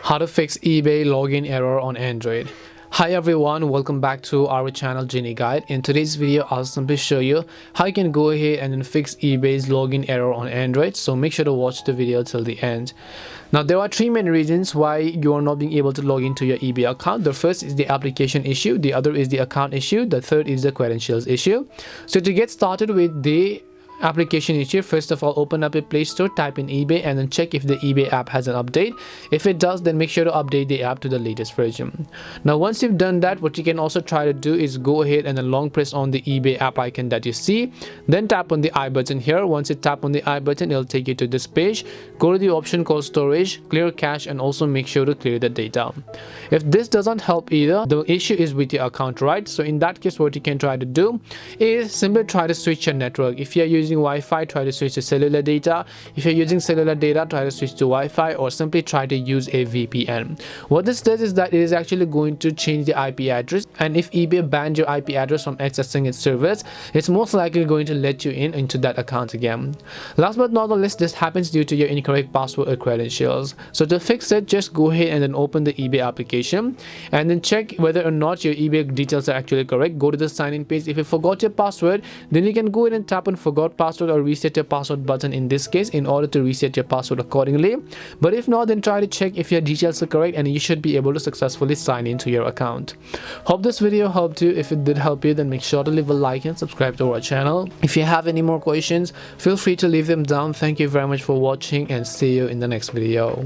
How to fix eBay login error on Android. Hi everyone, welcome back to our channel Genie Guide. In today's video, I'll simply show you how you can go ahead and then fix eBay's login error on Android. So make sure to watch the video till the end. Now there are three main reasons why you are not being able to log into your eBay account. The first is the application issue, the other is the account issue, the third is the credentials issue. So to get started with the application issue, first of all, open up a Play Store, type in eBay, and then check if the eBay app has an update. If it does, then make sure to update the app to the latest version. Now once you've done that, what you can also try to do is go ahead and then long press on the eBay app icon that you see, then tap on the I button here. Once you tap on the I button, it'll take you to this page. Go to the option called storage, clear cache, and also make sure to clear the data. If this doesn't help either, the issue is with your account, right? So in that case, what you can try to do is simply try to switch your network. If you're using Wi-Fi, try to switch to cellular data. If you're using cellular data, try to switch to Wi-Fi, or simply try to use a VPN. What this does is that it is actually going to change the IP address, and if eBay banned your IP address from accessing its servers, it's most likely going to let you into that account again. Last but not the least, this happens due to your incorrect password or credentials. So to fix it, just go ahead and then open the eBay application and then check whether or not your eBay details are actually correct. Go to the sign in page. If you forgot your password, then you can go ahead and tap on forgot password or reset your password button in this case in order to reset your password accordingly. But if not, then try to check if your details are correct and you should be able to successfully sign into your account. Hope this video helped you. If it did help you, then make sure to leave a like and subscribe to our channel. If you have any more questions, feel free to leave them down. Thank you very much for watching and see you in the next video.